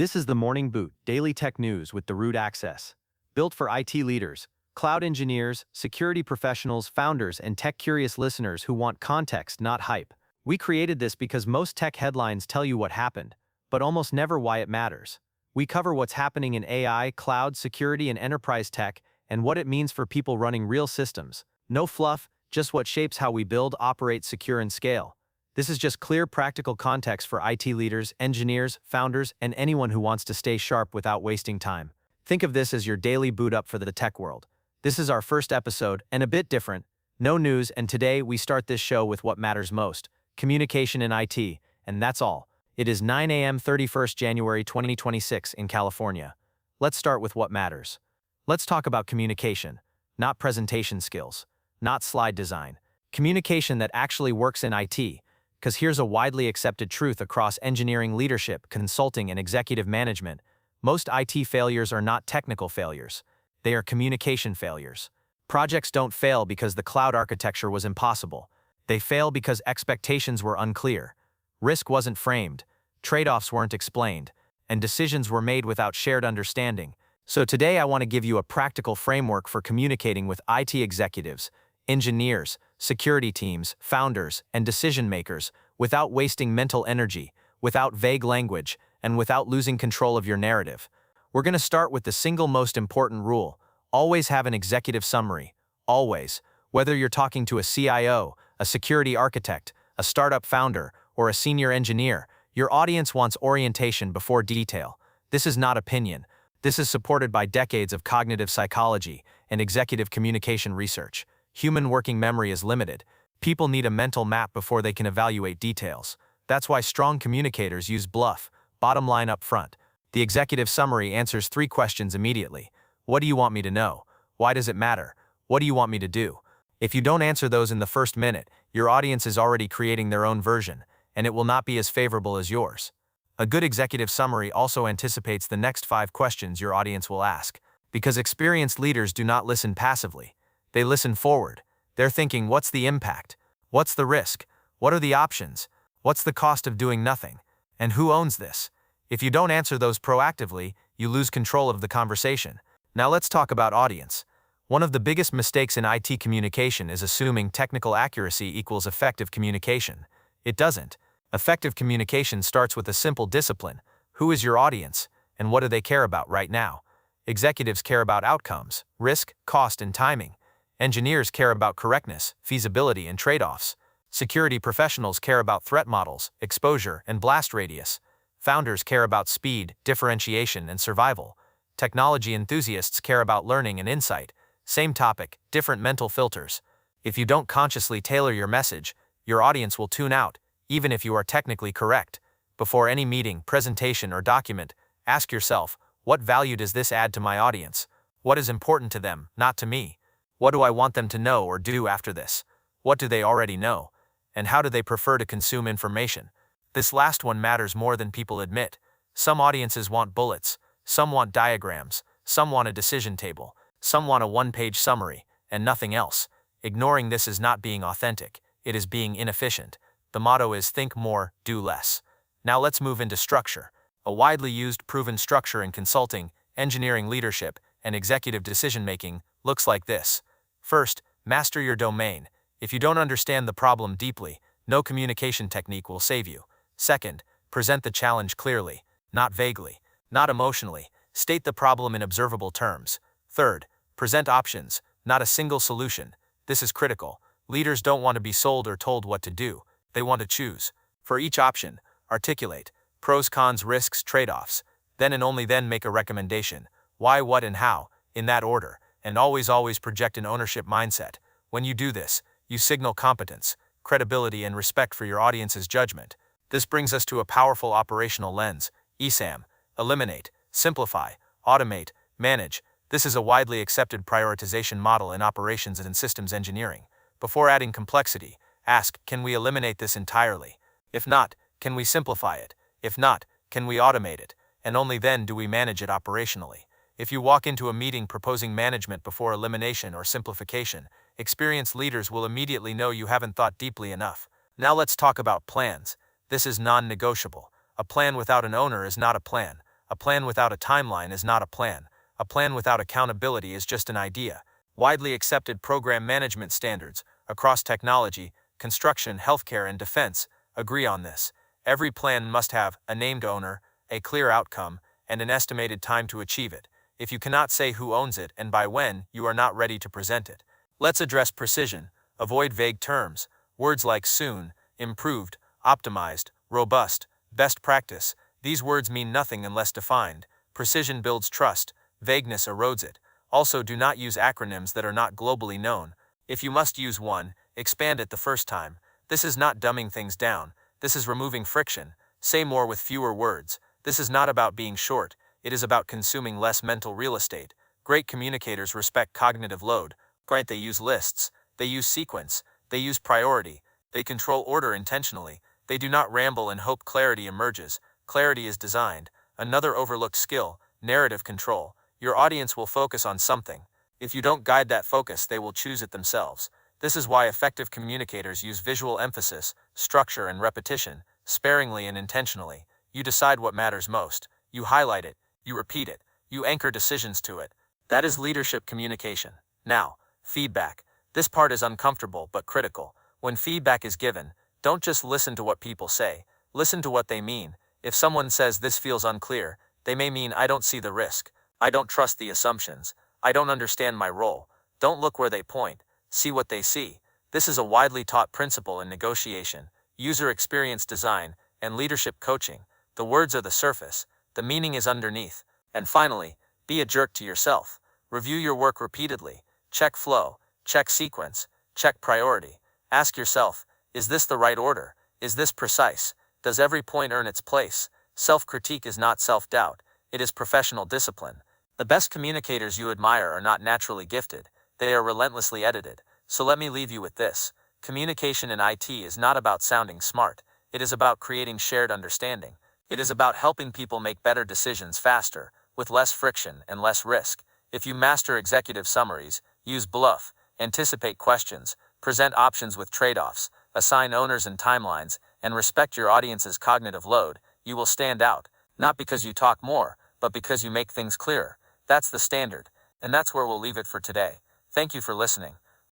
This is the Morning Boot Daily Tech News with the Root Access. Built for IT leaders, cloud engineers, security professionals, founders, and tech-curious listeners who want context, not hype. We created this because most tech headlines tell you what happened, but almost never why it matters. We cover what's happening in AI, cloud, security, and enterprise tech, and what it means for people running real systems. No fluff, just what shapes how we build, operate, secure, and scale. This is just clear, practical context for IT leaders, engineers, founders, and anyone who wants to stay sharp without wasting time. Think of this as your daily boot up for the tech world. This is our first episode, and a bit different. No news, and today we start this show with what matters most: communication in IT, and that's all. It is 9 a.m. 31st January 2026 in California. Let's start with what matters. Let's talk about communication, not presentation skills, not slide design. Communication that actually works in IT. Because here's a widely accepted truth across engineering leadership, consulting, and executive management. Most IT failures are not technical failures. They are communication failures. Projects don't fail because the cloud architecture was impossible. They fail because expectations were unclear. Risk wasn't framed. Trade-offs weren't explained. And decisions were made without shared understanding. So today I want to give you a practical framework for communicating with IT executives, engineers, security teams, founders, and decision-makers without wasting mental energy, without vague language, and without losing control of your narrative. We're going to start with the single most important rule: always have an executive summary. Always. Whether you're talking to a CIO, a security architect, a startup founder, or a senior engineer, your audience wants orientation before detail. This is not opinion. This is supported by decades of cognitive psychology and executive communication research. Human working memory is limited. People need a mental map before they can evaluate details. That's why strong communicators use bluff, bottom line up front. The executive summary answers 3 questions immediately. What do you want me to know? Why does it matter? What do you want me to do? If you don't answer those in the first minute, your audience is already creating their own version, and it will not be as favorable as yours. A good executive summary also anticipates the next 5 questions your audience will ask, because experienced leaders do not listen passively. They listen forward. They're thinking, what's the impact? What's the risk? What are the options? What's the cost of doing nothing? And who owns this? If you don't answer those proactively, you lose control of the conversation. Now let's talk about audience. One of the biggest mistakes in IT communication is assuming technical accuracy equals effective communication. It doesn't. Effective communication starts with a simple discipline. Who is your audience, and what do they care about right now? Executives care about outcomes, risk, cost, and timing. Engineers care about correctness, feasibility, and trade-offs. Security professionals care about threat models, exposure, and blast radius. Founders care about speed, differentiation, and survival. Technology enthusiasts care about learning and insight. Same topic, different mental filters. If you don't consciously tailor your message, your audience will tune out, even if you are technically correct. Before any meeting, presentation, or document, ask yourself, what value does this add to my audience? What is important to them, not to me? What do I want them to know or do after this? What do they already know? And how do they prefer to consume information? This last one matters more than people admit. Some audiences want bullets, some want diagrams, some want a decision table, some want a one-page summary, and nothing else. Ignoring this is not being authentic, it is being inefficient. The motto is think more, do less. Now let's move into structure. A widely used, proven structure in consulting, engineering leadership, and executive decision-making looks like this. First, master your domain. If you don't understand the problem deeply, no communication technique will save you. Second, present the challenge clearly, not vaguely, not emotionally. State the problem in observable terms. Third, present options, not a single solution. This is critical. Leaders don't want to be sold or told what to do. They want to choose. For each option, articulate pros, cons, risks, trade-offs. Then and only then make a recommendation. Why, what, and how, in that order. And always project an ownership mindset. When you do this, you signal competence, credibility, and respect for your audience's judgment. This brings us to a powerful operational lens: ESAM. Eliminate, simplify, automate, manage. This is a widely accepted prioritization model in operations and systems engineering. Before adding complexity, ask, can we eliminate this entirely? If not, can we simplify it? If not, can we automate it? And only then do we manage it operationally. If you walk into a meeting proposing management before elimination or simplification, experienced leaders will immediately know you haven't thought deeply enough. Now let's talk about plans. This is non-negotiable. A plan without an owner is not a plan. A plan without a timeline is not a plan. A plan without accountability is just an idea. Widely accepted program management standards across technology, construction, healthcare, and defense agree on this. Every plan must have a named owner, a clear outcome, and an estimated time to achieve it. If you cannot say who owns it and by when, you are not ready to present it. Let's address precision. Avoid vague terms. Words like soon, improved, optimized, robust, best practice. These words mean nothing unless defined. Precision builds trust. Vagueness erodes it. Also, do not use acronyms that are not globally known. If you must use one, expand it the first time. This is not dumbing things down. This is removing friction. Say more with fewer words. This is not about being short. It is about consuming less mental real estate. Great communicators respect cognitive load. Grant they use lists. They use sequence. They use priority. They control order intentionally. They do not ramble and hope clarity emerges. Clarity is designed. Another overlooked skill, narrative control. Your audience will focus on something. If you don't guide that focus, they will choose it themselves. This is why effective communicators use visual emphasis, structure, and repetition, sparingly and intentionally. You decide what matters most. You highlight it. You repeat it. You anchor decisions to it. That is leadership communication. Now, feedback. This part is uncomfortable but critical. When feedback is given, don't just listen to what people say. Listen to what they mean. If someone says this feels unclear, they may mean I don't see the risk. I don't trust the assumptions. I don't understand my role. Don't look where they point. See what they see. This is a widely taught principle in negotiation, user experience design, and leadership coaching. The words are the surface. The meaning is underneath. And finally, be a jerk to yourself. Review your work repeatedly. Check flow. Check sequence. Check priority. Ask yourself, is this the right order? Is this precise? Does every point earn its place? Self-critique is not self-doubt. It is professional discipline. The best communicators you admire are not naturally gifted. They are relentlessly edited. So let me leave you with this. Communication in IT is not about sounding smart. It is about creating shared understanding. It is about helping people make better decisions faster, with less friction and less risk. If you master executive summaries, use bluff, anticipate questions, present options with trade-offs, assign owners and timelines, and respect your audience's cognitive load, you will stand out, not because you talk more, but because you make things clearer. That's the standard, and that's where we'll leave it for today. Thank you for listening.